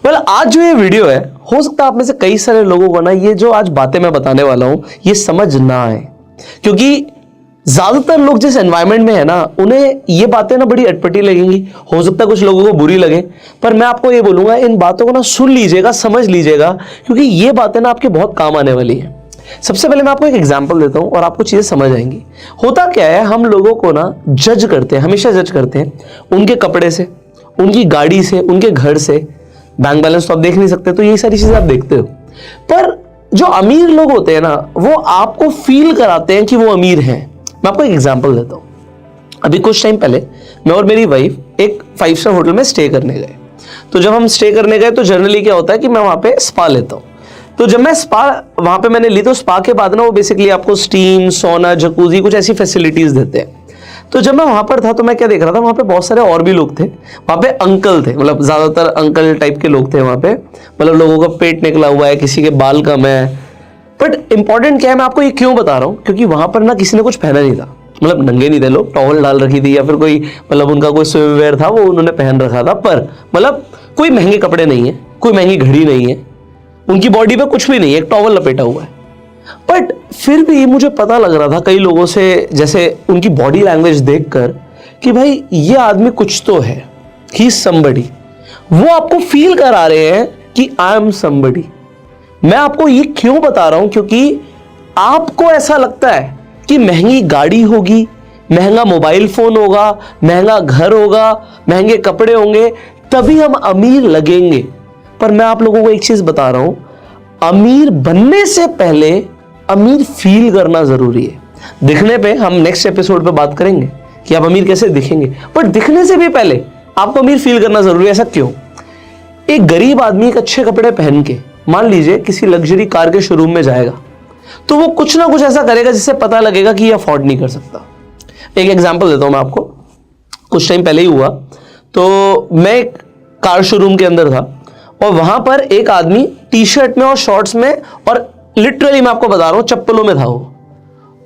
आज जो ये वीडियो है, हो सकता है आप में से कई सारे लोगों को ना ये जो आज बातें मैं बताने वाला हूं ये समझ ना आए, क्योंकि ज्यादातर लोग जिस एनवायरनमेंट में है ना उन्हें ये बातें ना बड़ी अटपटी लगेंगी। हो सकता है कुछ लोगों को बुरी लगे, पर मैं आपको ये बोलूंगा इन बातों को ना सुन लीजिएगा, समझ लीजिएगा, क्योंकि ये बातें ना आपके बहुत काम आने वाली है। सबसे पहले मैं आपको एक एग्जांपल देता हूं और आपको चीजें समझ आएंगी। होता क्या है, हम लोगों को ना जज करते हैं, हमेशा जज करते हैं उनके कपड़े से, उनकी गाड़ी से, उनके घर से। बैंक बैलेंस तो आप देख नहीं सकते, तो यही सारी चीजें आप देखते हो। पर जो अमीर लोग होते हैं ना, वो आपको फील कराते हैं कि वो अमीर हैं। मैं आपको एक एग्जांपल देता हूं। अभी कुछ टाइम पहले मैं और मेरी वाइफ एक 5 स्टार होटल में स्टे करने गए। तो जब हम स्टे करने गए तो जनरली क्या होता है कि मैं वहां पे स्पा लेता हूं। तो जब मैं स्पा वहां पे मैंने ली, तो स्पा के बाद ना वो बेसिकली आपको स्टीम, सोना, जकूजी, कुछ ऐसी फैसिलिटीज देते हैं। तो जब मैं वहां पर था तो मैं क्या देख रहा था, वहां पे बहुत सारे और भी लोग थे। वहां पे अंकल थे, मतलब ज्यादातर अंकल टाइप के लोग थे वहां पे। मतलब लोगों का पेट निकला हुआ है, किसी के बाल कम है। बट इंपॉर्टेंट क्या है, मैं आपको ये क्यों बता रहा हूं, क्योंकि वहां पर ना किसी ने कुछ पहना नहीं था। मतलब नंगे नहीं थे लोग, टॉवल डाल रखी थी या फिर कोई मतलब उनका कोई स्विमवेयर था वो उन्होंने पहन रखा था। पर मतलब कोई महंगे कपड़े नहीं है, कोई महंगी घड़ी नहीं है, उनकी बॉडी पे कुछ भी नहीं है, एक टॉवल लपेटा हुआ है। बट फिर भी मुझे पता लग रहा था कई लोगों से, जैसे उनकी बॉडी लैंग्वेज देखकर, कि भाई ये आदमी कुछ तो है, ही समबडी। वो आपको फील करा रहे हैं कि आई एम समबडी। मैं आपको ये क्यों बता रहा हूं, क्योंकि आपको ऐसा लगता है कि महंगी गाड़ी होगी, महंगा मोबाइल फोन होगा, महंगा घर होगा, महंगे कपड़े होंगे, तभी हम अमीर लगेंगे। पर मैं आप लोगों को एक चीज बता रहा हूं, अमीर बनने से पहले अमीर फील करना जरूरी है। दिखने पे हम नेक्स्ट एपिसोड पे बात करेंगे कि आप अमीर कैसे दिखेंगे, पर दिखने से भी पहले आपको अमीर फील करना जरूरी है। ऐसा क्यों? एक गरीब आदमी एक अच्छे कपड़े पहन के मान लीजिए किसी लग्जरी कार के शोरूम में जाएगा, तो वो कुछ ना कुछ ऐसा करेगा जिससे पता लगेगा कि ये अफोर्ड नहीं कर सकता। एक एग्जांपल देता हूं मैं आपको। कुछ टाइम पहले ही हुआ, तो मैं एक कार शोरूम के अंदर था और वहां पर एक आदमी टी शर्ट में और शॉर्ट्स में, और लिटरली मैं आपको बता रहा हूं चप्पलों में था वो,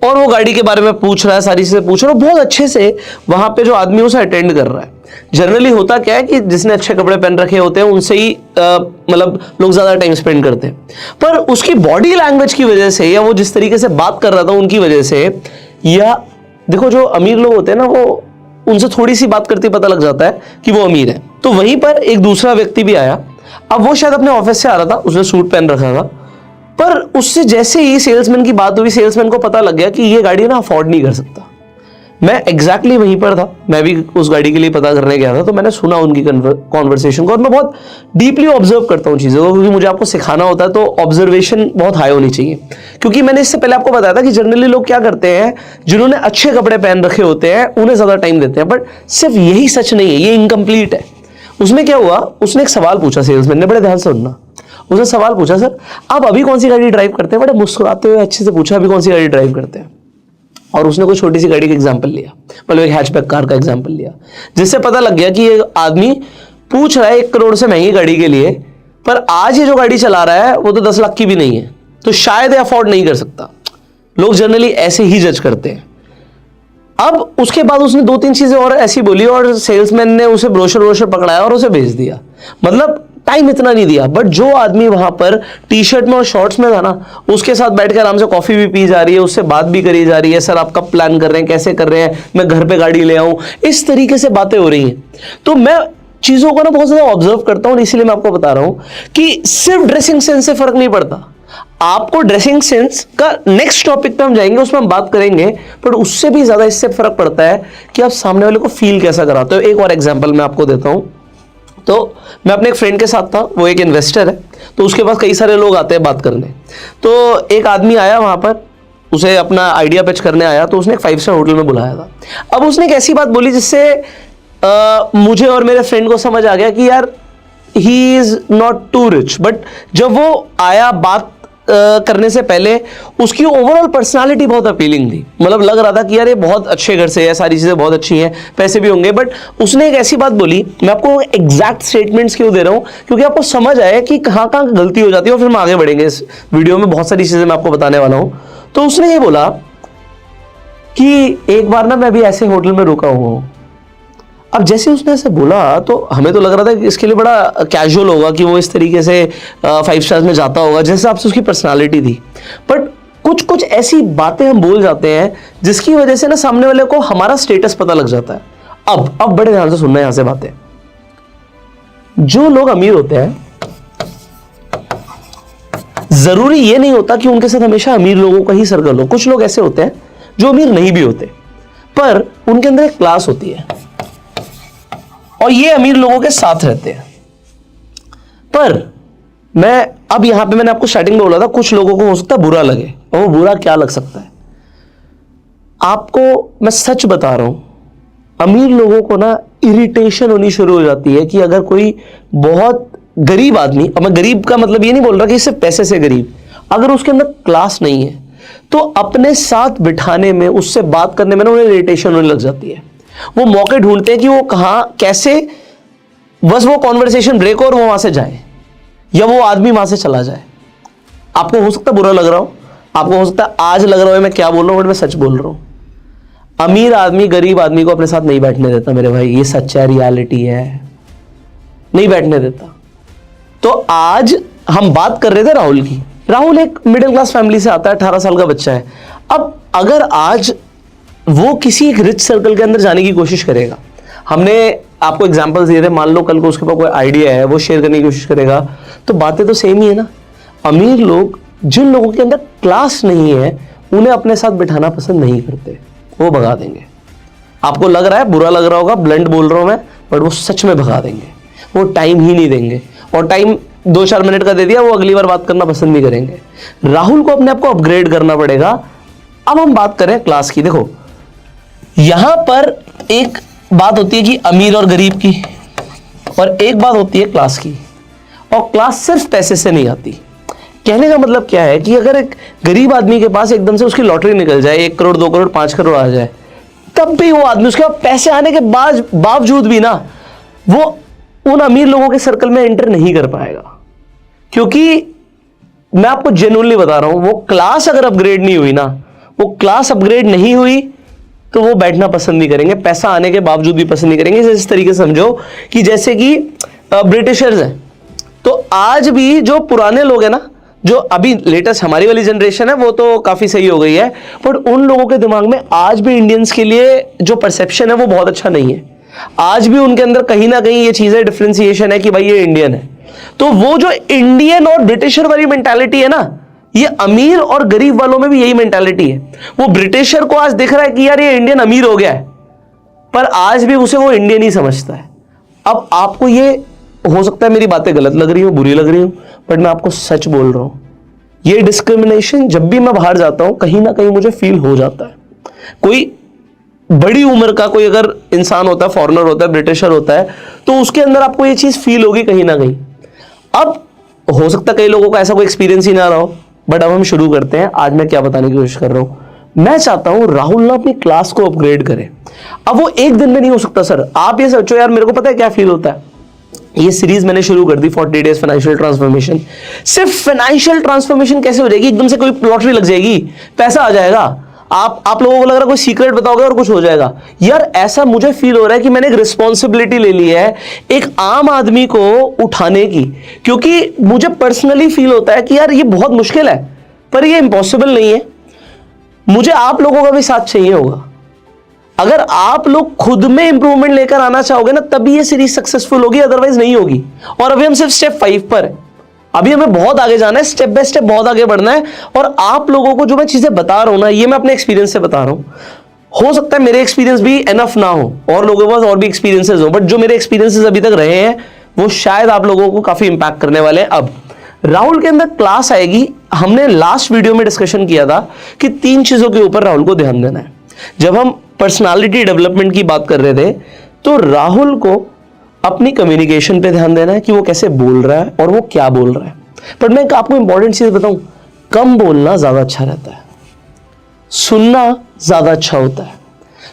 और वो गाड़ी के बारे में पूछ रहा है, सारी चीजें पूछ रहा है, बहुत अच्छे से वहां पे जो आदमी उसे अटेंड कर रहा है। जनरली होता क्या है कि जिसने अच्छे कपड़े पहन रखे होते हैं उनसे ही मतलब लोग ज्यादा टाइम स्पेंड करते हैं। पर उसकी बॉडी लैंग्वेज की वजह से, या वो जिस तरीके से बात कर रहा था उनकी वजह से, या देखो जो अमीर लोग होते हैं ना, वो उनसे थोड़ी सी बात करते पता लग जाता है कि वो अमीर है। तो वहीं पर एक दूसरा व्यक्ति भी आया। अब वो शायद अपने ऑफिस से आ रहा था, उसने सूट पहन रखा था, पर उससे जैसे ही सेल्समैन की बात हुई, सेल्समैन को पता लग गया कि ये गाड़ी ना अफोर्ड नहीं कर सकता। मैं एग्जैक्टली वहीं पर था, मैं भी उस गाड़ी के लिए पता करने गया था। तो मैंने सुना उनकी कॉन्वर्सेशन को, और मैं बहुत डीपली ऑब्जर्व करता हूं चीजों को, क्योंकि मुझे आपको सिखाना होता है तो ऑब्जर्वेशन बहुत हाई होनी चाहिए। क्योंकि मैंने इससे पहले आपको बताया था कि जनरली लोग क्या करते हैं, जिन्होंने अच्छे कपड़े पहन रखे होते हैं उन्हें ज्यादा टाइम देते हैं। बट सिर्फ यही सच नहीं है, ये इनकम्प्लीट है। उसमें क्या हुआ, उसने एक सवाल पूछा सेल्समैन ने, बड़े ध्यान से सुनना। उसने सवाल पूछा, सर आप अभी कौन सी गाड़ी ड्राइव करते हैं? बड़े मुस्कुराते हुए अच्छे से पूछा, अभी कौन सी गाड़ी ड्राइव करते हैं? और उसने कोई छोटी सी गाड़ी का एग्जांपल लिया, मतलब एक हैचबैक कार का एग्जांपल लिया, जिससे पता लग गया कि ये आदमी पूछ रहा है 1 करोड़ से महंगी गाड़ी के लिए, पर आज ये जो गाड़ी चला रहा है वो तो 10 लाख की भी नहीं है, तो शायद अफोर्ड नहीं कर सकता। लोग जनरली ऐसे ही जज करते हैं। अब उसके बाद उसने 2-3 चीजें और ऐसी बोली, और सेल्समैन ने उसे ब्रोशर पकड़ाया और उसे भेज दिया। मतलब टाइम इतना नहीं दिया। बट जो आदमी वहां पर टी शर्ट में और शॉर्ट्स में था ना, उसके साथ बैठ के आराम से कॉफी भी पी जा रही है, उससे बात भी करी जा रही है, सर आप कब प्लान कर रहे हैं, कैसे कर रहे हैं, मैं घर पे गाड़ी ले आऊं, इस तरीके से बातें हो रही हैं। तो मैं चीजों को ना बहुत ज्यादा ऑब्जर्व करता हूं, इसीलिए मैं आपको बता रहा हूं कि सिर्फ ड्रेसिंग सेंस से फर्क नहीं पड़ता। आपको ड्रेसिंग सेंस का नेक्स्ट टॉपिक पे हम जाएंगे, उसमें हम बात करेंगे, पर उससे भी ज्यादा इससे फर्क पड़ता है कि आप सामने वाले को फील कैसा कराते हो। एक और एग्जांपल मैं आपको देता हूं। तो मैं अपने एक फ्रेंड के साथ था, वो एक इन्वेस्टर है, तो उसके पास कई सारे लोग आते हैं बात करने। तो एक आदमी आया वहां पर, उसे अपना आइडिया पिच करने आया, तो उसने एक 5 स्टार होटल में बुलाया था। अब उसने एक ऐसी बात बोली जिससे मुझे और मेरे फ्रेंड को समझ आ गया कि यार he is not too rich. But जब वो आया बात करने से पहले उसकी ओवरऑल पर्सनालिटी बहुत अपीलिंग थी। मतलब लग रहा था कि यार ये बहुत अच्छे घर से है, सारी चीजें बहुत अच्छी हैं, पैसे भी होंगे। बट उसने एक ऐसी बात बोली, मैं आपको एग्जैक्ट स्टेटमेंट्स क्यों दे रहा हूं, क्योंकि आपको समझ आए कि कहां कहां गलती हो जाती है, और फिर हम आगे बढ़ेंगे इस वीडियो में, बहुत सारी चीजें मैं आपको बताने वाला हूं। तो उसने ये बोला कि एक बार ना मैं भी ऐसे होटल में रुका हुआ हूं, अब जैसे उसने ऐसे बोला तो हमें तो लग रहा था कि इसके लिए बड़ा कैजुअल होगा कि वो इस तरीके से 5 स्टार्स में जाता होगा, जैसे आपसे उसकी पर्सनालिटी थी। बट कुछ कुछ ऐसी बातें हम बोल जाते हैं जिसकी वजह से ना सामने वाले को हमारा स्टेटस पता लग जाता है। अब बड़े ध्यान से सुनना है यहां से बातें। जो लोग अमीर होते हैं, जरूरी ये नहीं होता कि उनके साथ हमेशा अमीर लोगों का ही सर्कल हो। कुछ लोग ऐसे होते हैं जो अमीर नहीं भी होते, पर उनके अंदर एक क्लास होती है और ये अमीर लोगों के साथ रहते हैं। पर मैं अब यहां पे मैंने आपको स्टार्टिंग में बोला था कुछ लोगों को हो सकता है बुरा लगे, और वो बुरा क्या लग सकता है आपको, मैं सच बता रहा हूं, अमीर लोगों को ना इरिटेशन होनी शुरू हो जाती है कि अगर कोई बहुत गरीब आदमी, अब मैं गरीब का मतलब ये नहीं बोल रहा कि सिर्फ पैसे से गरीब, अगर उसके अंदर क्लास नहीं है तो अपने साथ बिठाने में, उससे बात करने में ना उन्हें इरिटेशन होने लग जाती है। वो मौके ढूंढते हैं कि वो कहां कैसे बस वो कॉन्वर्सेशन ब्रेक हो और वो वहां से जाए, या वो आदमी वहां से चला जाए। आपको हो सकता है बुरा लग रहा हो, आपको हो सकता है आज लग रहा हो मैं क्या बोल रहा हूं, बट मैं सच बोल रहा हूं। अमीर आदमी गरीब आदमी को अपने साथ नहीं बैठने देता मेरे भाई, ये सच्चा रियलिटी है, नहीं बैठने देता। तो आज हम बात कर रहे थे राहुल की। राहुल एक मिडिल क्लास फैमिली से आता है, 18 साल का बच्चा है। अब अगर आज वो किसी एक रिच सर्कल के अंदर जाने की कोशिश करेगा, हमने आपको एग्जांपल्स दिए थे, मान लो कल को उसके पास कोई आइडिया है, वो शेयर करने की कोशिश करेगा, तो बातें तो सेम ही है ना। अमीर लोग, जिन लोगों के अंदर क्लास नहीं है, उन्हें अपने साथ बिठाना पसंद नहीं करते, वो भगा देंगे। आपको लग रहा है बुरा लग रहा होगा, ब्लंट बोल रहा हूं मैं, बट वो सच में भगा देंगे। वो टाइम ही नहीं देंगे, और टाइम 2-4 मिनट का दे दिया, वो अगली बार बात करना पसंद नहीं करेंगे। राहुल को अपने आप को अपग्रेड करना पड़ेगा। अब हम बात करें क्लास की। देखो यहां पर एक बात होती है कि अमीर और गरीब की, और एक बात होती है क्लास की, और क्लास सिर्फ पैसे से नहीं आती। कहने का मतलब क्या है कि अगर एक गरीब आदमी के पास एकदम से उसकी लॉटरी निकल जाए, 1 करोड़ 2 करोड़ 5 करोड़ आ जाए, तब भी वो आदमी, उसके पास पैसे आने के बावजूद भी ना, वो उन अमीर लोगों के सर्कल में एंटर नहीं कर पाएगा। क्योंकि मैं आपको जेन्युइनली बता रहा हूं, वो क्लास अगर अपग्रेड नहीं हुई ना, वो क्लास अपग्रेड नहीं हुई तो वो बैठना पसंद नहीं करेंगे, पैसा आने के बावजूद भी पसंद नहीं करेंगे। इस तरीके से समझो कि जैसे कि ब्रिटिशर्स हैं, तो आज भी जो पुराने लोग हैं ना, जो अभी लेटेस्ट हमारी वाली जनरेशन है, वो तो काफी सही हो गई है, पर उन लोगों के दिमाग में आज भी इंडियंस के लिए जो परसेप्शन है वो बहुत अच्छा नहीं है। आज भी उनके अंदर कहीं ना कहीं ये चीजें डिफरेंशिएशन है कि भाई ये इंडियन है। तो वो जो इंडियन और ब्रिटिशर वाली मेंटालिटी है ना, ये अमीर और गरीब वालों में भी यही मेंटालिटी है। वो ब्रिटिशर को आज दिख रहा है कि यार ये इंडियन अमीर हो गया है, पर आज भी उसे वो इंडियन ही समझता है। अब आपको ये हो सकता है मेरी बातें गलत लग रही हो, बुरी लग रही हो, बट मैं आपको सच बोल रहा हूं, ये डिस्क्रिमिनेशन जब भी मैं बाहर जाता हूं कहीं ना कहीं मुझे फील हो जाता है। कोई बड़ी उम्र का कोई अगर इंसान होता है, फॉरेनर होता है, ब्रिटिशर होता है, तो उसके अंदर आपको ये चीज फील होगी कहीं ना कहीं। अब हो सकता है कई लोगों का ऐसा कोई एक्सपीरियंस ही ना रहा हो, बट अब हम शुरू करते हैं। आज मैं क्या बताने की कोशिश कर रहा हूं, मैं चाहता हूं राहुल ना अपनी क्लास को अपग्रेड करे। अब वो एक दिन में नहीं हो सकता सर। आप ये सोचो यार, मेरे को पता है क्या फील होता है। ये सीरीज मैंने शुरू कर दी 40 डेज फाइनेंशियल ट्रांसफॉर्मेशन। सिर्फ फाइनेंशियल ट्रांसफॉर्मेशन कैसे हो जाएगी? एकदम से कोई लॉटरी लग जाएगी, पैसा आ जाएगा, आप लोगों को लग रहा है कोई सीक्रेट बताओगे और कुछ हो जाएगा? यार ऐसा मुझे फील हो रहा है कि मैंने एक रिस्पॉन्सिबिलिटी ले ली है एक आम आदमी को उठाने की, क्योंकि मुझे पर्सनली फील होता है कि यार ये बहुत मुश्किल है, पर ये इम्पॉसिबल नहीं है। मुझे आप लोगों का भी साथ चाहिए होगा। अगर आप लोग खुद में इंप्रूवमेंट लेकर आना चाहोगे ना, तभी ये सीरीज सक्सेसफुल होगी, अदरवाइज नहीं होगी। और अभी हम सिर्फ स्टेप 5 पर है, अभी हमें बहुत आगे जाना है, स्टेप बाय स्टेप बहुत आगे बढ़ना है। और आप लोगों को जो मैं चीजें बता रहा हूं ना, ये मैं अपने एक्सपीरियंस से बता रहा हूं। हो सकता है मेरे एक्सपीरियंस भी एनफ ना हो और लोगों के पास और भी एक्सपीरियंसेस हो, बट जो मेरे एक्सपीरियंसेस अभी तक रहे हैं वो शायद आप लोगों को काफी इंपैक्ट करने वाले हैं। अब राहुल के अंदर क्लास आएगी। हमने लास्ट वीडियो में डिस्कशन किया था कि 3 चीजों के ऊपर राहुल को ध्यान देना है। जब हम पर्सनालिटी डेवलपमेंट की बात कर रहे थे, तो राहुल को अपनी कम्युनिकेशन पे ध्यान देना है कि वो कैसे बोल रहा है और वो क्या बोल रहा है। पर मैं आपको इंपॉर्टेंट चीज बताऊं, कम बोलना ज्यादा अच्छा रहता है, सुनना ज्यादा अच्छा होता है।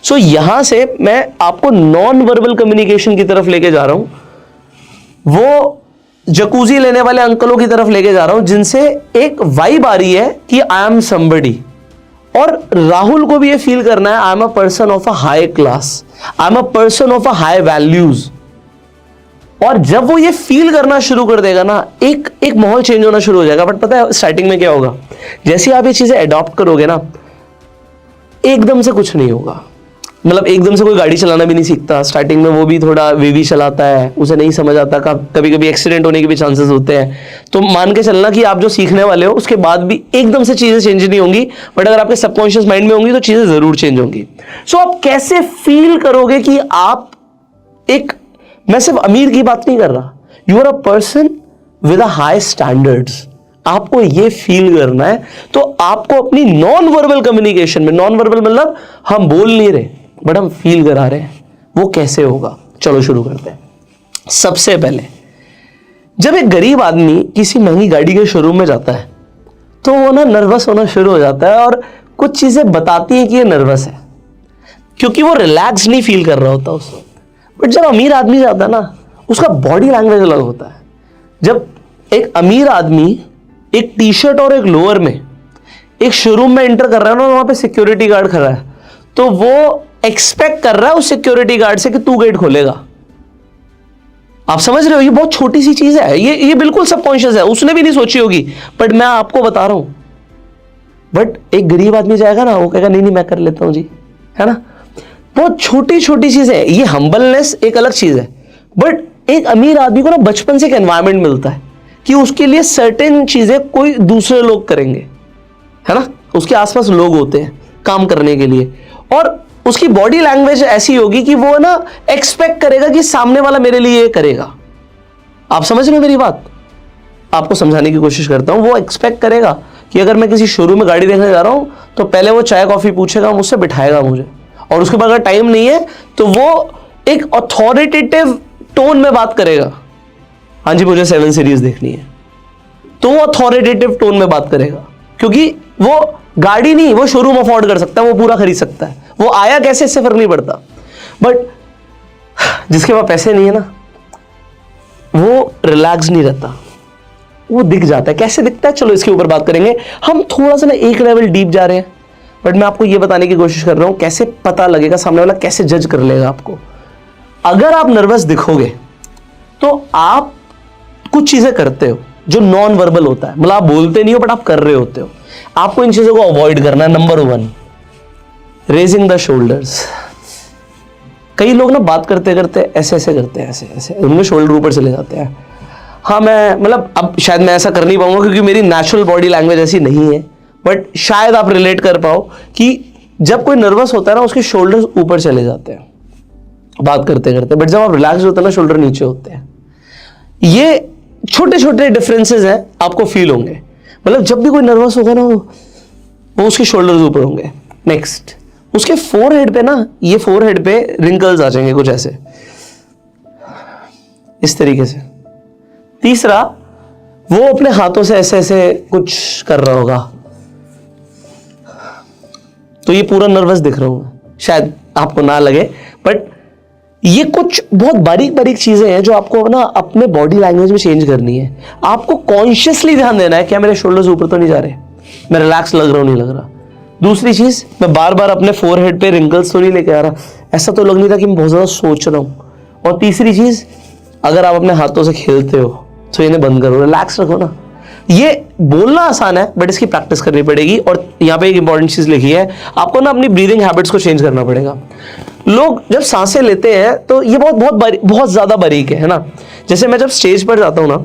सो यहां से मैं आपको नॉन वर्बल कम्युनिकेशन की तरफ लेके जा रहा हूं, वो जकूजी लेने वाले अंकलों की तरफ लेके जा रहा हूं, जिनसे एक वाइब आ रही है कि आई एम समबडी, और राहुल को भी ये फील करना है I am a person of a high class, I am a person of a high values. और जब वो ये फील करना शुरू कर देगा ना, एक माहौल चेंज होना शुरू हो जाएगा। बट पता है स्टार्टिंग में क्या होगा, जैसे आप ये चीजें अडॉप्ट करोगे ना, एकदम से कुछ नहीं होगा। मतलब एकदम से कोई गाड़ी चलाना भी नहीं सीखता, स्टार्टिंग में वो भी थोड़ा वीवी चलाता है, उसे नहीं समझ आता, कभी कभी एक्सीडेंट होने के भी चांसेस होते हैं। तो मान के चलना कि आप जो सीखने वाले हो उसके बाद भी एकदम से चीजें चेंज नहीं होंगी, बट अगर आपके सबकॉन्शियस माइंड में होंगी तो चीजें जरूर चेंज होंगी। सो आप कैसे फील करोगे कि आप एक, मैं सिर्फ अमीर की बात नहीं कर रहा, you are a person with a high standards, आपको ये फील करना है। तो आपको अपनी नॉन वर्बल कम्युनिकेशन में, नॉन वर्बल मतलब हम बोल नहीं रहे बट हम फील करा रहे हैं, वो कैसे होगा? चलो शुरू करते हैं। सबसे पहले, जब एक गरीब आदमी किसी महंगी गाड़ी के शोरूम में जाता है तो वो ना नर्वस होना शुरू हो जाता है, और कुछ चीजें बताती हैं कि ये नर्वस है, क्योंकि वो रिलैक्स नहीं फील कर रहा होता उस वक्त। बट जब अमीर आदमी जाता है ना, उसका बॉडी लैंग्वेज अलग होता है। जब एक अमीर आदमी एक टी शर्ट और एक लोअर में एक शोरूम में एंटर कर रहा है ना, वहां पे सिक्योरिटी गार्ड खड़ा है, तो वो एक्सपेक्ट कर रहा है उस सिक्योरिटी गार्ड से कि तू गेट खोलेगा। आप समझ रहे हो? ये बहुत छोटी सी चीज है, ये बिल्कुल सबकॉन्शियस है, उसने भी नहीं सोची होगी, बट मैं आपको बता रहा हूं। बट एक गरीब आदमी जाएगा ना, वो कहेगा नहीं नहीं मैं कर लेता हूं जी, है ना। बहुत छोटी छोटी चीज है ये। हम्बलनेस एक अलग चीज है, बट एक अमीर आदमी को ना बचपन से एक एनवायरमेंट मिलता है कि उसके लिए सर्टेन चीजें कोई दूसरे लोग करेंगे, है ना। उसके आसपास लोग होते हैं काम करने के लिए, और उसकी बॉडी लैंग्वेज ऐसी होगी कि वो ना एक्सपेक्ट करेगा कि सामने वाला मेरे लिए ये करेगा। आप समझ रहे हो मेरी बात? आपको समझाने की कोशिश करता हूं। वो एक्सपेक्ट करेगा कि अगर मैं किसी शोरूम में गाड़ी देखने जा रहा हूं तो पहले वो चाय कॉफी पूछेगा, मुझसे बिठाएगा मुझे, और उसके बाद अगर टाइम नहीं है तो वो एक अथॉरिटेटिव टोन में बात करेगा। हाँ जी मुझे 7 सीरीज देखनी है, तो वो अथॉरिटेटिव टोन में बात करेगा, क्योंकि वो गाड़ी नहीं, वो शोरूम अफोर्ड कर सकता है, वो पूरा खरीद सकता है, वो आया कैसे इससे फर्क नहीं पड़ता। बट जिसके पास पैसे नहीं है ना, वो रिलैक्स नहीं रहता, वो दिख जाता है। कैसे दिखता है चलो इसके ऊपर बात करेंगे। हम थोड़ा सा ना एक लेवल डीप जा रहे हैं, बट मैं आपको ये बताने की कोशिश कर रहा हूं कैसे पता लगेगा, सामने वाला कैसे जज कर लेगा आपको। अगर आप नर्वस दिखोगे तो आप कुछ चीजें करते हो जो नॉन वर्बल होता है, मतलब आप बोलते नहीं हो बट आप कर रहे होते हो। आपको इन चीजों को अवॉइड करना है। Number 1, raising the shoulders. कई लोग ना बात करते करते ऐसे ऐसे करते हैं, ऐसे ऐसे उनमें शोल्डर ऊपर चले जाते हैं। हाँ मैं मतलब अब शायद मैं ऐसा कर नहीं पाऊंगा क्योंकि मेरी नेचुरल बॉडी लैंग्वेज ऐसी नहीं है, बट शायद आप रिलेट कर पाओ कि जब कोई नर्वस होता है ना, उसके शोल्डर्स ऊपर चले जाते हैं बात करते करते, बट जब आप रिलैक्स होते हैं ना, शोल्डर नीचे होते हैं। ये छोटे छोटे डिफरेंसेस हैं, आपको फील होंगे। मतलब जब भी कोई नर्वस होगा ना, वो उसके शोल्डर्स ऊपर होंगे। नेक्स्ट, उसके फोरहेड पे ना, ये फोरहेड पे रिंकल्स आ जाएंगे कुछ ऐसे, इस तरीके से। तीसरा, वो अपने हाथों से ऐसे ऐसे कुछ कर रहा होगा, तो ये पूरा नर्वस दिख रहा हूं। शायद आपको ना लगे, बट ये कुछ बहुत बारीक बारीक चीजें हैं जो आपको ना अपने बॉडी लैंग्वेज में चेंज करनी है। आपको कॉन्शियसली ध्यान देना है, क्या मेरे शोल्डर्स ऊपर तो नहीं जा रहे, मैं रिलैक्स लग रहा हूं नहीं लग रहा। दूसरी चीज, मैं बार बार अपने फोरहेड पे रिंकल्स तो नहीं लेके आ रहा, ऐसा तो लग नहीं रहा कि मैं बहुत ज्यादा सोच रहा हूं। और तीसरी चीज, अगर आप अपने हाथों से खेलते हो तो इन्हें बंद करो, रिलैक्स रखो ना। ये बोलना आसान है बट इसकी प्रैक्टिस करनी पड़ेगी। और यहाँ पे एक इंपॉर्टेंट चीज लिखी है, आपको ना अपनी ब्रीदिंग हैबिट्स को चेंज करना पड़ेगा। लोग जब सांसें लेते हैं तो ये बहुत ज्यादा बारीक है ना। जैसे मैं जब स्टेज पर जाता हूँ ना,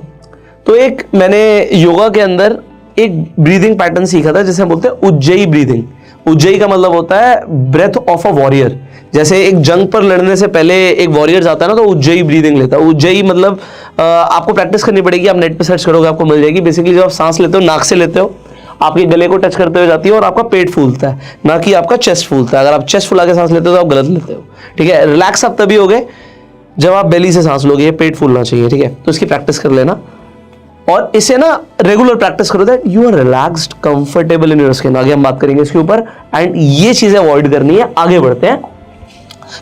तो एक मैंने योगा के अंदर एक ब्रीदिंग पैटर्न सीखा था जिसे हम बोलते हैं उज्जयी ब्रीदिंग। उज्जयी का मतलब होता है ब्रेथ ऑफ अ वॉरियर। जैसे एक जंग पर लड़ने से पहले एक वॉरियर जाता है ना, तो उज्जयी ब्रीदिंग लेता है। उज्जयी मतलब आपको प्रैक्टिस करनी पड़ेगी, आप नेट पे सर्च करोगे आपको मिल जाएगी। बेसिकली जब आप सांस लेते हो, नाक से लेते हो, आपके गले को टच करते हुए जाती है और आपका पेट फूलता है, ना कि आपका चेस्ट फूलता है। अगर आप चेस्ट फुला के सांस लेते हो तो आप गलत लेते हो, ठीक है। रिलैक्स आप तभी होगे जब आप बेली से सांस लोगे, ये पेट फूलना चाहिए, ठीक है। तो इसकी प्रैक्टिस कर लेना, और इसे ना रेगुलर प्रैक्टिस करो that you are relaxed, comfortable in your skin. आगे हम बात करेंगे इसके ऊपर, एंड ये चीजें अवॉइड करनी है। आगे बढ़ते हैं,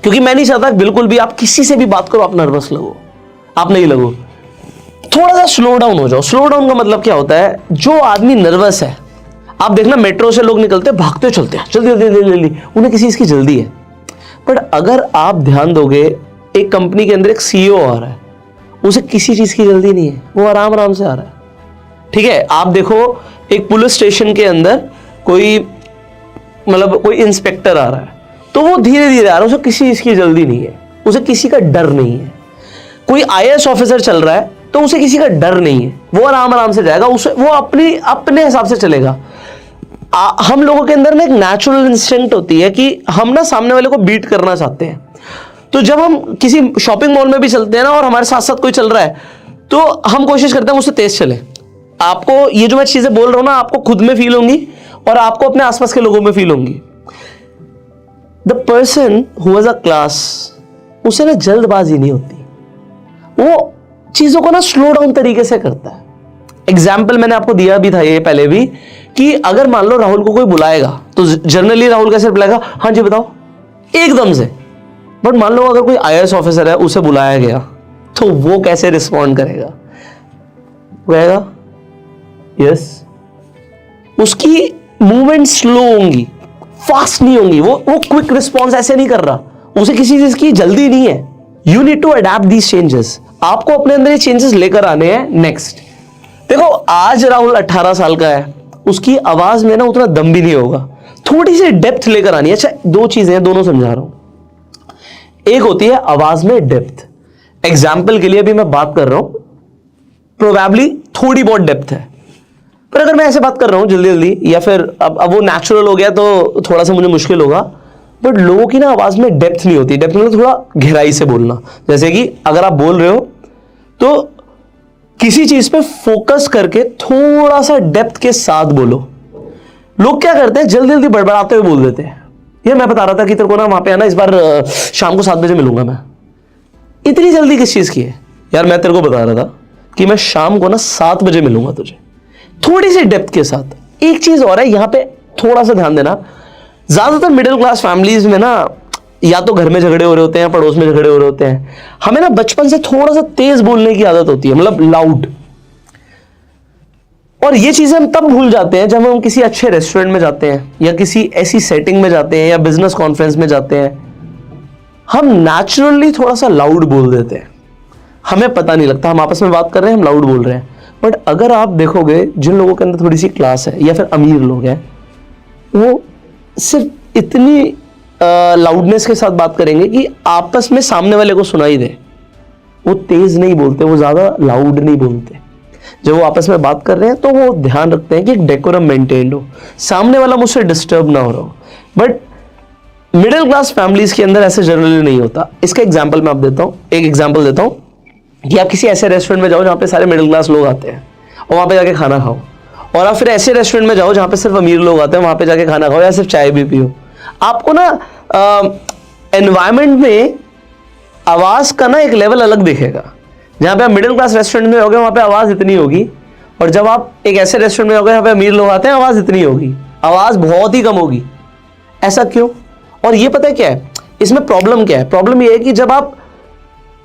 क्योंकि मैं नहीं चाहता बिल्कुल भी आप किसी से भी बात करो आप नर्वस लगो, आप नहीं लगो। थोड़ा सा स्लो डाउन हो जाओ। स्लो डाउन का मतलब क्या होता है, जो आदमी नर्वस है, आप देखना मेट्रो से लोग निकलते हैं, भागते चलते हैं, जल्दी जल्दी जल्दी जल्दी, उन्हें किसी चीज की जल्दी है। बट अगर आप ध्यान दोगे, एक कंपनी के अंदर एक सीईओ आ रहा है, उसे किसी चीज की जल्दी नहीं है, वो आराम आराम से आ रहा है। ठीक है, आप देखो एक पुलिस स्टेशन के अंदर कोई कोई इंस्पेक्टर आ रहा है, तो वो धीरे धीरे आ रहा है, उसे किसी चीज की जल्दी नहीं है, उसे किसी का डर नहीं है। कोई आईएएस ऑफिसर चल रहा है, तो उसे किसी का डर नहीं है, वो आराम आराम से जाएगा, उसे वो अपने हिसाब से चलेगा। हम लोगों के अंदर ना एक नेचुरल इंस्टिंक्ट होती है कि हम ना सामने वाले को बीट करना चाहते हैं। तो जब हम किसी शॉपिंग मॉल में भी चलते हैं ना, और हमारे साथ साथ कोई चल रहा है, तो हम कोशिश करते हैं उससे तेज चले। आपको ये जो मैं चीजें बोल रहा हूं ना, आपको खुद में फील होंगी और आपको अपने आसपास के लोगों में फील होंगी। The person who has a class, उसे ना जल्दबाजी नहीं होती, वो चीजों को ना स्लो डाउन तरीके से करता है। एग्जाम्पल मैंने आपको दिया भी था ये पहले भी, कि अगर मान लो राहुल को कोई बुलाएगा, तो जनरली राहुल कैसे बुलाएगा, हाँ जी बताओ, एकदम से। बट मान लो अगर कोई आईएएस ऑफिसर है, उसे बुलाया गया, तो वो कैसे रिस्पॉन्ड करेगा, कहेगा यस। उसकी मूवमेंट स्लो होंगी, फास्ट नहीं होंगी, वो क्विक रिस्पॉन्स ऐसे नहीं कर रहा, उसे किसी चीज की जल्दी नहीं है। You need to adapt these changes, आपको अपने अंदर ये चेंजेस लेकर आने हैं। नेक्स्ट देखो, आज राहुल 18 साल का है, उसकी आवाज में ना उतना दम भी नहीं होगा, थोड़ी सी डेप्थ लेकर आनी है। अच्छा, दो चीजें हैं, दोनों समझा रहा हूं। एक होती है आवाज में डेप्थ। एग्जाम्पल के लिए अभी मैं बात कर रहा हूं, प्रोबेबली थोड़ी बहुत डेप्थ है, पर अगर मैं ऐसे बात कर रहा हूं जल्दी जल्दी, या फिर अब वो नेचुरल हो गया तो थोड़ा सा मुझे मुश्किल होगा। बट लोगों की ना आवाज में डेप्थ नहीं होती। डेप्थ मतलब थोड़ा गहराई से बोलना, जैसे कि अगर आप बोल रहे हो तो किसी चीज पे फोकस करके थोड़ा सा डेप्थ के साथ बोलो। लोग क्या करते हैं, जल्दी जल्दी बड़बड़ाते हुए बोल देते हैं। ये मैं बता रहा था कि तेरे को ना वहां पे आना, इस बार शाम को 7 बजे मिलूंगा मैं। इतनी जल्दी किस चीज की है यार? मैं तेरे को बता रहा था कि मैं शाम को ना 7 बजे मिलूंगा तुझे, थोड़ी सी डेप्थ के साथ। एक चीज और है, यहां पे थोड़ा सा ध्यान देना। ज्यादातर मिडिल क्लास फैमिलीज में ना, या तो घर में झगड़े हो रहे होते हैं, पड़ोस में झगड़े हो रहे होते हैं, हमें ना बचपन से थोड़ा सा तेज बोलने की आदत होती है, मतलब लाउड। और ये चीजें हम तब भूल जाते हैं जब हम किसी अच्छे रेस्टोरेंट में जाते हैं, या किसी ऐसी सेटिंग में जाते हैं, या बिजनेस कॉन्फ्रेंस में जाते हैं। हम नेचुरली थोड़ा सा लाउड बोल देते हैं, हमें पता नहीं लगता, हम आपस में बात कर रहे हैं, हम लाउड बोल रहे हैं। बट अगर आप देखोगे, जिन लोगों के अंदर थोड़ी सी क्लास है, या फिर अमीर लोग हैं, वो सिर्फ इतनी लाउडनेस के साथ बात करेंगे कि आपस में सामने वाले को सुनाई दे। वो तेज नहीं बोलते, वो ज्यादा लाउड नहीं बोलते। जब वो आपस में बात कर रहे हैं तो वो ध्यान रखते हैं कि एक डेकोरम मेंटेन्ड हो, सामने वाला मुझसे डिस्टर्ब ना हो रहा हो। बट मिडिल क्लास फैमिलीज के अंदर ऐसे जनरली नहीं होता। इसका एग्जाम्पल मैं आप देता हूँ, एक एग्जाम्पल देता हूँ कि आप किसी ऐसे रेस्टोरेंट में जाओ जहाँ पे सारे मिडिल क्लास लोग आते हैं, और वहाँ पे जाके खाना खाओ। और आप फिर ऐसे रेस्टोरेंट में जाओ जहाँ पे सिर्फ अमीर लोग आते हैं, वहाँ पे जाके खाना खाओ, या सिर्फ चाय भी पियो। आपको ना एनवायरमेंट में आवाज का ना एक लेवल अलग दिखेगा। जहाँ पे आप मिडिल क्लास रेस्टोरेंट में होगे, वहाँ पे आवाज इतनी होगी, और जब आप एक ऐसे रेस्टोरेंट में होगे जहाँ पे अमीर लोग आते हैं, आवाज इतनी होगी, आवाज बहुत ही कम होगी। ऐसा क्यों? और ये पता है क्या है इसमें प्रॉब्लम? क्या है प्रॉब्लम? ये है कि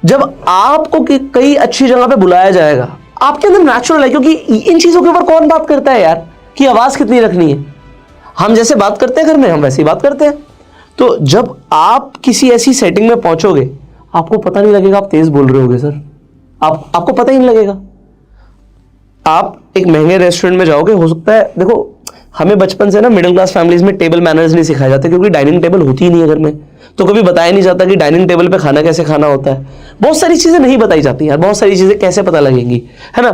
जब आपको कई अच्छी जगह पे बुलाया जाएगा, आपके अंदर नेचुरल है, क्योंकि इन चीजों के ऊपर कौन बात करता है यार, कि आवाज कितनी रखनी है। हम जैसे बात करते हैं घर में, हम वैसे ही बात करते हैं। तो जब आप किसी ऐसी सेटिंग में पहुंचोगे, आपको पता नहीं लगेगा आप तेज बोल रहे होगे सर, आपको पता ही नहीं लगेगा। आप एक महंगे रेस्टोरेंट में जाओगे, हो सकता है, देखो हमें बचपन से ना मिडिल क्लास फैमिलीज में टेबल मैनर्स नहीं सिखाए जाते, क्योंकि डाइनिंग टेबल होती ही नहीं है घर में, तो कभी बताया नहीं जाता कि डाइनिंग टेबल पे खाना कैसे खाना होता है। बहुत सारी चीजें नहीं बताई जाती यार, बहुत सारी चीजें कैसे पता लगेंगी, है ना?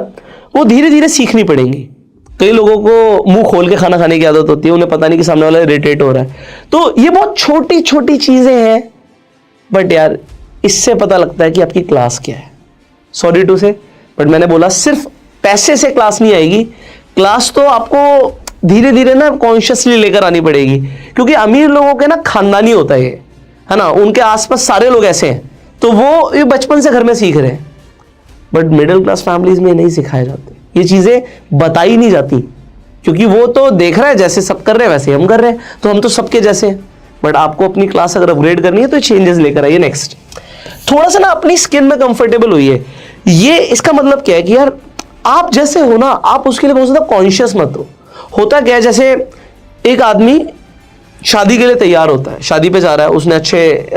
वो धीरे धीरे सीखनी पड़ेंगी। कई लोगों को मुंह खोल के खाना खाने की आदत होती है, उन्हें पता नहीं कि सामने वाला इरिटेट हो रहा है। तो ये बहुत छोटी छोटी चीजें हैं, बट यार इससे पता लगता है कि आपकी क्लास क्या है। सॉरी टू से, बट मैंने बोला सिर्फ पैसे से क्लास नहीं आएगी। क्लास तो आपको धीरे धीरे ना कॉन्शियसली लेकर आनी पड़ेगी, क्योंकि अमीर लोगों के ना खानदानी होता है ये, है ना? उनके आसपास सारे लोग ऐसे हैं, तो वो ये बचपन से घर में सीख रहे हैं। बट मिडिल क्लास फैमिलीज में नहीं सिखाए जाते, ये चीजें बताई नहीं जाती, क्योंकि वो तो देख रहा है जैसे सब कर रहे हैं वैसे हम कर रहे हैं, तो हम तो सबके जैसे हैं। बट आपको अपनी क्लास अगर अपग्रेड करनी है तो चेंजेस लेकर आइए। नेक्स्ट, थोड़ा सा ना अपनी स्किन में कंफर्टेबल होइए। ये इसका मतलब क्या है कि यार आप जैसे हो ना, आप उसके लिए बहुत ज्यादा कॉन्शियस मत हो। होता क्या है, जैसे एक आदमी शादी के लिए तैयार होता है, शादी पे जा रहा है, उसने अच्छे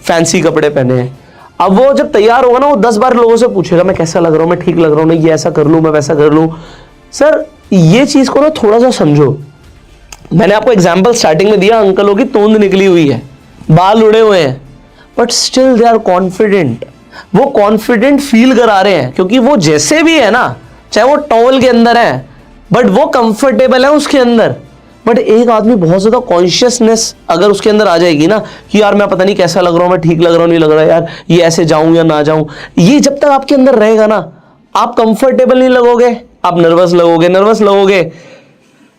फैंसी कपड़े पहने हैं। अब वो जब तैयार होगा ना, वो 10 बार लोगों से पूछेगा मैं कैसा लग रहा हूँ, मैं ठीक लग रहा हूँ, नहीं ये ऐसा कर लूँ, मैं वैसा कर लूँ। सर ये चीज को ना थोड़ा सा समझो। मैंने आपको एग्जाम्पल स्टार्टिंग में दिया, अंकलों की तोंद निकली हुई है, बाल उड़े हुए हैं, but still they are confident. वो कॉन्फिडेंट फील करा रहे हैं क्योंकि वो जैसे भी है ना, चाहे वो टॉवल के अंदर है, बट वो कंफर्टेबल है उसके अंदर। बट एक आदमी बहुत ज्यादा कॉन्शियसनेस अगर उसके अंदर आ जाएगी ना कि यार मैं पता नहीं कैसा लग रहा हूं, मैं ठीक लग रहा हूं नहीं लग रहा, यार ये ऐसे जाऊं या ना जाऊं, ये जब तक आपके अंदर रहेगा ना, आप कंफर्टेबल नहीं लगोगे, आप नर्वस लगोगे।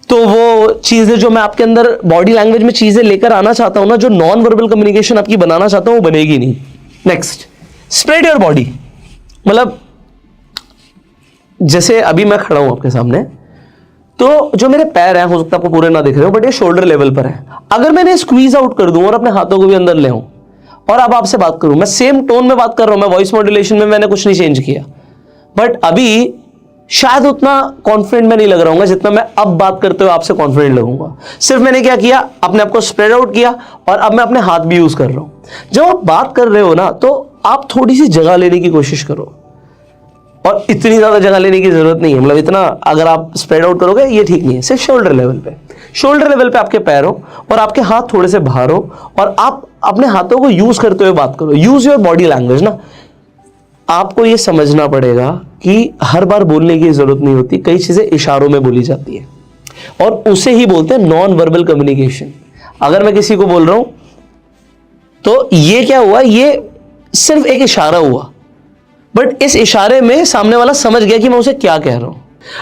तो वो चीजें जो मैं आपके अंदर बॉडी लैंग्वेज में चीजें लेकर आना चाहता हूं ना, जो नॉन वर्बल कम्युनिकेशन आपकी बनाना चाहता हूं, वो बनेगी नहीं। Next, spread your body. मतलब जैसे अभी मैं खड़ा हूं आपके सामने, तो जो मेरे पैर हैं, हो सकता है आपको पूरे ना दिख रहे हो, बट ये शोल्डर लेवल पर है। अगर मैंने स्क्वीज आउट कर दूं और अपने हाथों को भी अंदर ले आऊं और अब आपसे बात करूं, मैं सेम टोन में बात कर रहा हूं, मैं वॉइस मॉड्यूलेशन में मैंने कुछ नहीं चेंज किया, बट अभी शायद उतना कॉन्फिडेंट मैं नहीं लग रहा हूं जितना मैं अब बात करते हुए आपसे कॉन्फिडेंट लगूंगा। सिर्फ मैंने क्या किया, अपने आप को स्प्रेड आउट किया और अब मैं अपने हाथ भी यूज कर रहा हूं। जब आप बात कर रहे हो ना, तो आप थोड़ी सी जगह लेने की कोशिश करो, और इतनी ज्यादा जगह लेने की जरूरत नहीं है। मतलब इतना अगर आप स्प्रेड आउट करोगे ये ठीक नहीं है। सिर्फ शोल्डर लेवल पे आपके पैर हो और आपके हाथ थोड़े से बाहर हो, और आप अपने हाथों को यूज करते हुए बात करो। यूज योर बॉडी लैंग्वेज ना। आपको ये समझना पड़ेगा कि हर बार बोलने की जरूरत नहीं होती, कई चीजें इशारों में बोली जाती है, और उसे ही बोलते हैं नॉन वर्बल कम्युनिकेशन। अगर मैं किसी को बोल रहा हूं तो ये क्या हुआ, ये सिर्फ एक इशारा हुआ, बट इस इशारे में सामने वाला समझ गया कि मैं उसे क्या कह रहा हूं।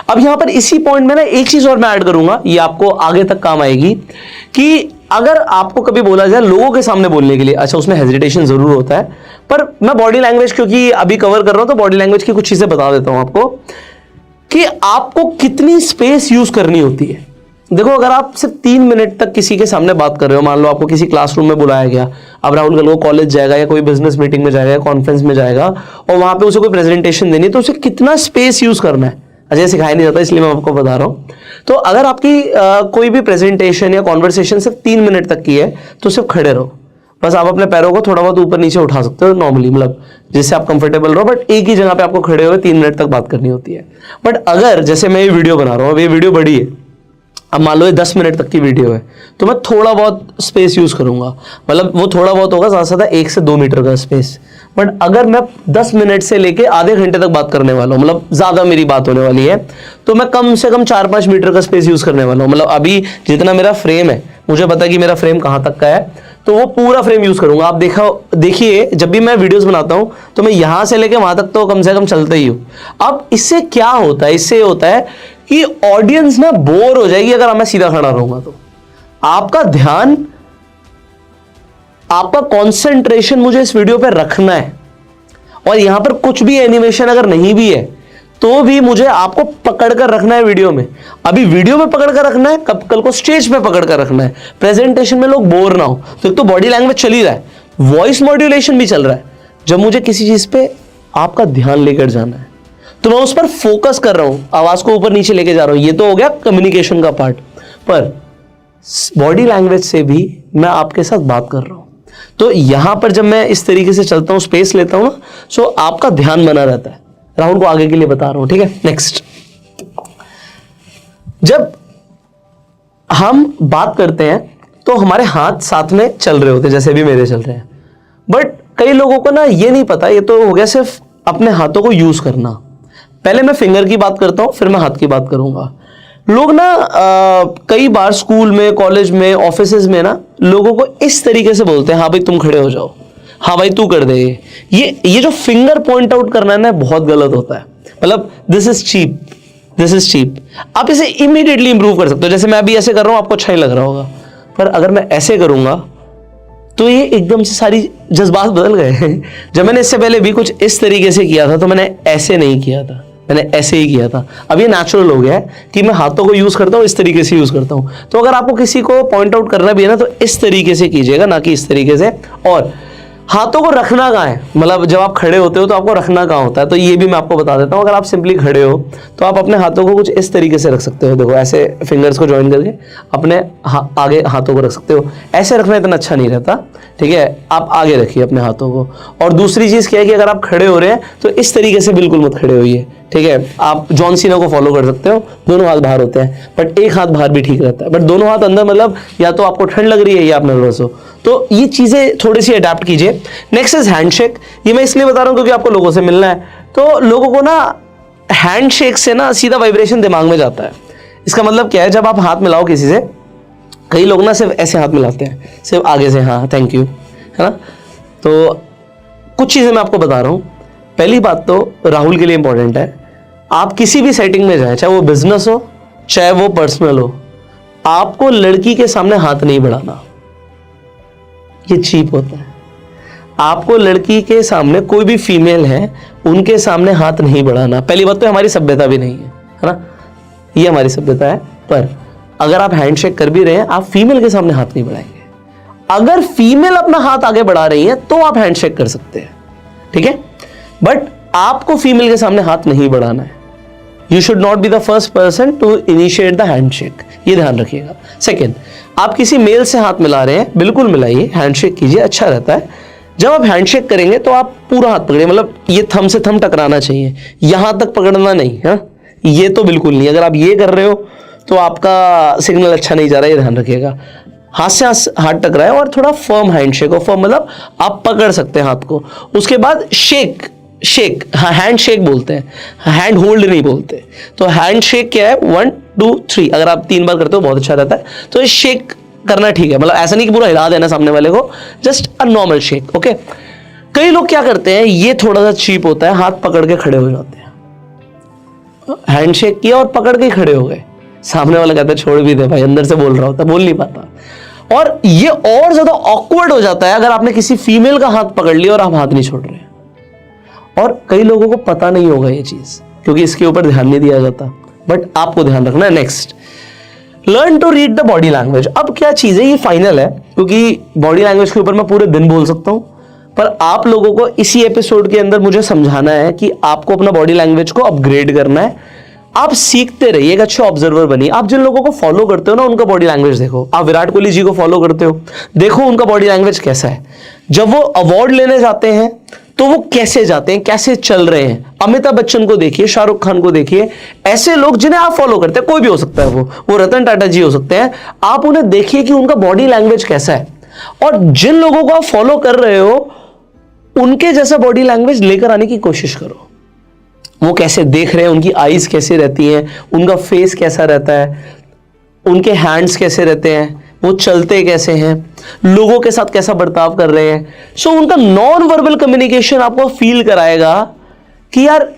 अब यहां पर इसी पॉइंट में ना एक चीज और मैं ऐड करूंगा, ये आपको आगे तक काम आएगी, कि अगर आपको कभी बोला जाए लोगों के सामने बोलने के लिए, अच्छा उसमें हेजिटेशन जरूर होता है, पर मैं बॉडी लैंग्वेज क्योंकि अभी कवर कर रहा हूं तो बॉडी लैंग्वेज की कुछ चीजें बता देता हूं आपको कि आपको कितनी स्पेस यूज करनी होती है। देखो, अगर आप सिर्फ 3 मिनट तक किसी के सामने बात कर रहे हो, मान लो आपको किसी क्लासरूम में बुलाया गया, अब राहुल कल को कॉलेज जाएगा या कोई बिजनेस मीटिंग में जाएगा या कॉन्फ्रेंस में जाएगा, और वहां पे उसे कोई प्रेजेंटेशन देनी है, तो उसे कितना स्पेस यूज करना है, अजय सिखाया नहीं जाता, इसलिए मैं आपको बता रहा हूं। तो अगर आपकी कोई भी प्रेजेंटेशन या कॉन्वर्सेशन सिर्फ 3 मिनट तक की है, तो सिर्फ खड़े रहो, बस आप अपने पैरों को थोड़ा बहुत ऊपर नीचे उठा सकते हो नॉर्मली, मतलब जिससे आप कंफर्टेबल रहो, बट एक ही जगह पे आपको खड़े हुए 3 मिनट तक बात करनी होती है। बट अगर जैसे मैं ये वीडियो बना रहा हूं, अब ये वीडियो बड़ी है, अब मान लो ये 10 मिनट तक की वीडियो है, तो मैं थोड़ा बहुत स्पेस यूज करूंगा, मतलब वो थोड़ा बहुत होगा, ज्यादा से ज्यादा 1 से 2 मीटर का स्पेस। बट अगर मैं 10 मिनट से लेके आधे घंटे तक बात करने वाला हूं, मतलब ज्यादा मेरी बात होने वाली है, तो मैं कम से कम 4-5 मीटर का स्पेस यूज करने वाला हूं। मतलब अभी जितना मेरा फ्रेम है, मुझे पता है कि मेरा फ्रेम कहां तक का है, तो वो पूरा फ्रेम यूज करूंगा। आप देखिए जब भी मैं वीडियोस बनाता हूं तो मैं यहां से लेके वहां तक तो कम से कम चलता ही हूं। अब इससे क्या होता है, इससे होता है कि ऑडियंस ना बोर हो जाएगी अगर मैं सीधा खड़ा रहूंगा, तो आपका ध्यान, आपका कंसंट्रेशन मुझे इस वीडियो पे रखना है, और यहां पर कुछ भी एनिमेशन अगर नहीं भी है तो भी मुझे आपको पकड़ कर रखना है वीडियो में। अभी वीडियो में पकड़ कर रखना है, कल को स्टेज पे पकड़ कर रखना है, प्रेजेंटेशन में लोग बोर ना हो। तो एक तो बॉडी लैंग्वेज चल ही रहा है, वॉइस मॉड्यूलेशन भी चल रहा है। जब मुझे किसी चीज पे आपका ध्यान लेकर जाना है तो मैं उस पर फोकस कर रहा हूं, आवाज को ऊपर नीचे लेके जा रहा हूं, ये तो हो गया कम्युनिकेशन का पार्ट। पर बॉडी लैंग्वेज से भी मैं आपके साथ बात कर रहा हूं, तो यहां पर जब मैं इस तरीके से चलता हूं, स्पेस लेता हूं ना, सो आपका ध्यान बना रहता है। राहुल को आगे के लिए बता रहा हूं, ठीक है। नेक्स्ट, जब हम बात करते हैं तो हमारे हाथ साथ में चल रहे होते हैं, जैसे भी मेरे चल रहे हैं, बट कई लोगों को ना ये नहीं पता, ये तो हो गया सिर्फ अपने हाथों को यूज करना। पहले मैं फिंगर की बात करता हूं, फिर मैं हाथ की बात करूंगा। लोग ना कई बार स्कूल में, कॉलेज में, ऑफिसेज में ना लोगों को इस तरीके से बोलते हैं, हाँ भाई तुम खड़े हो जाओ, हाँ भाई तू कर दे। ये जो फिंगर पॉइंट आउट करना है ना, बहुत गलत होता है। मतलब दिस इज चीप। आप इसे इमीडिएटली इंप्रूव कर सकते हो। जैसे मैं अभी ऐसे कर रहा हूं, आपको अच्छा ही लग रहा होगा, पर अगर मैं ऐसे करूंगा तो ये एकदम से सारी जज्बात बदल गए। जब मैंने इससे पहले भी कुछ इस तरीके से किया था तो मैंने ऐसे नहीं किया था, मैंने ऐसे ही किया था। अब ये नेचुरल हो गया है कि मैं हाथों को यूज करता हूं, इस तरीके से यूज करता हूं। तो अगर आपको किसी को पॉइंट आउट करना भी है ना, तो इस तरीके से कीजिएगा, ना कि इस तरीके से। और हाथों को रखना कहाँ है, मतलब जब आप खड़े होते हो तो आपको रखना कहाँ होता है, तो ये भी मैं आपको बता देता हूँ। अगर आप सिंपली खड़े हो तो आप अपने हाथों को कुछ इस तरीके से रख सकते हो, देखो ऐसे फिंगर्स को ज्वाइन करके अपने आगे हाथों को रख सकते हो। ऐसे रखना इतना अच्छा नहीं रहता, ठीक है, आप आगे रखिए अपने हाथों को। और दूसरी चीज़ क्या है कि अगर आप खड़े हो रहे हैं तो इस तरीके से बिल्कुल मत खड़े होइए, ठीक है। आप जॉन सीना को फॉलो कर सकते हो, दोनों हाथ बाहर होते हैं, बट एक हाथ बाहर भी ठीक रहता है, बट दोनों हाथ अंदर, मतलब या तो आपको ठंड लग रही है या आप नर्वस हो, तो ये चीज़ें थोड़ी सी अडेप्ट कीजिए। Next is handshake. ये मैं इसलिए बता रहा हूँ क्योंकि आपको लोगों से मिलना है, तो लोगों को ना हैंडशेक से ना सीधा वाइब्रेशन दिमाग में जाता है। इसका मतलब क्या है, जब आप हाथ मिलाओ किसी से, कई लोग ना सिर्फ ऐसे हाथ मिलाते हैं, सिर्फ आगे से, हाँ थैंक यू, है ना। तो कुछ चीज़ें मैं आपको बता रहा हूँ। पहली बात तो राहुल के लिए इंपॉर्टेंट है, आप किसी भी सेटिंग में जाएं, चाहे वो बिजनेस हो चाहे वो पर्सनल हो, आपको लड़की के सामने हाथ नहीं बढ़ाना, ये चीप होता है। आपको लड़की के सामने, कोई भी फीमेल है उनके सामने हाथ नहीं बढ़ाना। पहली बात तो हमारी सभ्यता भी नहीं है ना, ये हमारी सभ्यता है। पर अगर आप हैंडशेक कर भी रहे हैं, आप फीमेल के सामने हाथ नहीं बढ़ाएंगे। अगर फीमेल अपना हाथ आगे बढ़ा रही है तो आप हैंडशेक कर सकते हैं, ठीक है, बट आपको फीमेल के सामने हाथ नहीं बढ़ाना है। You should not be the first person to initiate the handshake, ये ध्यान रखिएगा। सेकेंड, आप किसी मेल से हाथ मिला रहे हैं, बिल्कुल मिलाइए, हैंडशेक कीजिए, अच्छा रहता है। जब आप हैंडशेक करेंगे तो आप पूरा हाथ पकड़िए, मतलब ये थंब से थंब टकराना चाहिए, यहां तक पकड़ना नहीं है, ये तो बिल्कुल नहीं। अगर आप ये कर रहे हो तो आपका सिग्नल अच्छा नहीं जा रहा है, ये ध्यान रखिएगा। हाथ से हाथ टकराए और थोड़ा फर्म हैंडशेक हो, फर्म मतलब आप पकड़ सकते हैं हाथ को। उसके बाद शेक, हैंड शेक बोलते हैं, हैंड होल्ड नहीं बोलते। तो हैंड शेक क्या है, 1 2 3, अगर आप 3 बार करते हो बहुत अच्छा रहता है। तो ये शेक करना ठीक है, मतलब ऐसा नहीं कि पूरा हिला देना सामने वाले को, just a normal shake, okay. कई लोग क्या करते हैं, ये थोड़ा सा चीप होता है, हाथ पकड़ के खड़े हो जाते हैं। हैंडशेक किया और पकड़ के खड़े हो गए, सामने वाला कहता है छोड़ भी दे भाई, अंदर से बोल रहा होता, बोल नहीं पाता। और ये और ज्यादा ऑकवर्ड हो जाता है अगर आपने किसी फीमेल का हाथ पकड़ लिया और आप हाथ नहीं छोड़ रहे। और कई लोगों को पता नहीं होगा ये चीज, क्योंकि इसके ऊपर ध्यान नहीं दिया जाता, बट आपको ध्यान रखना है। Next, learn to read the body language. अब क्या चीज है, ये फाइनल है, क्योंकि बॉडी लैंग्वेज के ऊपर मैं पूरे दिन बोल सकता हूं, पर आप लोगों को इसी एपिसोड के अंदर मुझे समझाना है कि आपको अपना बॉडी लैंग्वेज को अपग्रेड करना है। आप सीखते रहिए, एक अच्छे ऑब्जर्वर बनिए। आप जिन लोगों को फॉलो करते हो ना, उनका बॉडी लैंग्वेज देखो। आप विराट कोहली जी को फॉलो करते हो, देखो उनका बॉडी लैंग्वेज कैसा है। जब वो अवार्ड लेने जाते हैं तो वो कैसे जाते हैं, कैसे चल रहे हैं। अमिताभ बच्चन को देखिए, शाहरुख खान को देखिए, ऐसे लोग जिन्हें आप फॉलो करते हैं, कोई भी हो सकता है, वो रतन टाटा जी हो सकते हैं। आप उन्हें देखिए कि उनका बॉडी लैंग्वेज कैसा है, और जिन लोगों को आप फॉलो कर रहे हो उनके जैसा बॉडी लैंग्वेज लेकर आने की कोशिश करो। वो कैसे देख रहे हैं, उनकी आईज कैसे रहती हैं, उनका फेस कैसा रहता है, उनके हैंड्स कैसे रहते हैं, वो चलते कैसे हैं, लोगों के साथ कैसा बर्ताव कर रहे हैं। सो उनका नॉन वर्बल कम्युनिकेशन आपको फील कराएगा कि यार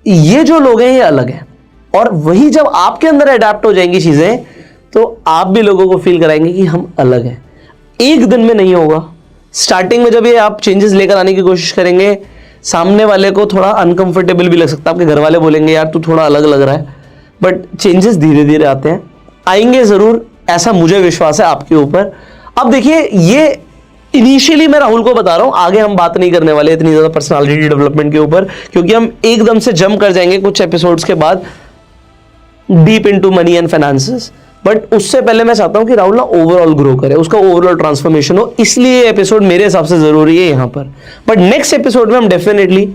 ये जो लोग हैं ये अलग हैं। और वही जब आपके अंदर अडेप्ट हो जाएंगी चीजें, तो आप भी लोगों को फील कराएंगे कि हम अलग हैं। एक दिन में नहीं होगा, स्टार्टिंग में जब ये आप चेंजेस लेकर आने की कोशिश करेंगे, सामने वाले को थोड़ा अनकंफर्टेबल भी लग सकता है, आपके घर वाले बोलेंगे यार तू थोड़ा अलग लग रहा है, बट चेंजेस धीरे धीरे आते हैं, आएंगे जरूर, ऐसा मुझे विश्वास है आपके ऊपर। अब देखिए, ये इनिशियली मैं राहुल को बता रहा हूं, आगे हम बात नहीं करने वाले इतनी ज्यादा पर्सनालिटी डेवलपमेंट के ऊपर, क्योंकि हम एकदम से जंप कर जाएंगे कुछ एपिसोड्स के बाद deep into money and finances. But उससे पहले मैं चाहता हूं कि राहुल ना ओवरऑल ग्रो करे, उसका ओवरऑल ट्रांसफॉर्मेशन हो, इसलिए ये एपिसोड मेरे हिसाब से जरूरी है यहां पर। बट नेक्स्ट एपिसोड में हम डेफिनेटली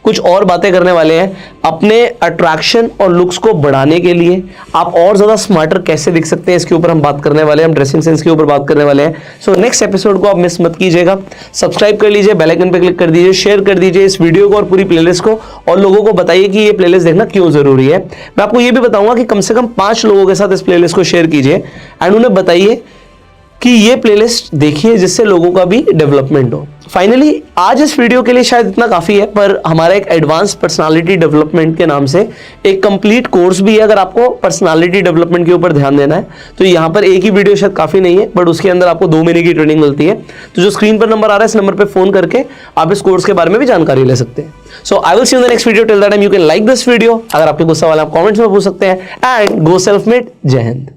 कुछ और बातें करने वाले हैं अपने अट्रैक्शन और लुक्स को बढ़ाने के लिए। आप और ज्यादा स्मार्टर कैसे दिख सकते हैं, इसके ऊपर हम बात करने वाले हैं, हम ड्रेसिंग सेंस के ऊपर बात करने वाले हैं। सो नेक्स्ट एपिसोड को आप मिस मत कीजिएगा, सब्सक्राइब कर लीजिए, बेल आइकन पे क्लिक कर दीजिए, शेयर कर दीजिए इस वीडियो को और पूरी प्लेलिस्ट को, और लोगों को बताइए कि ये प्लेलिस्ट देखना क्यों जरूरी है। मैं आपको ये भी बताऊंगा कि कम से कम 5 लोगों के साथ इस प्लेलिस्ट को शेयर कीजिए एंड उन्हें बताइए कि ये प्लेलिस्ट देखिए, जिससे लोगों का भी डेवलपमेंट हो। फाइनली आज इस वीडियो के लिए शायद इतना काफी है, पर हमारा एक एडवांस पर्सनालिटी डेवलपमेंट के नाम से एक कंप्लीट कोर्स भी है। अगर आपको पर्सनालिटी डेवलपमेंट के ऊपर ध्यान देना है तो यहाँ पर एक ही वीडियो शायद काफी नहीं है, बट उसके अंदर आपको 2 महीने की ट्रेनिंग मिलती है। तो जो स्क्रीन पर नंबर आ रहा है, इस नंबर पर फोन करके आप इस कोर्स के बारे में भी जानकारी ले सकते हैं। So I will see you in the next video, till that time you can like this video. अगर आपके कोई सवाल आप कमेंट्स में पूछ सकते हैं, एंड गो सेल्फ मेड। जय हिंद।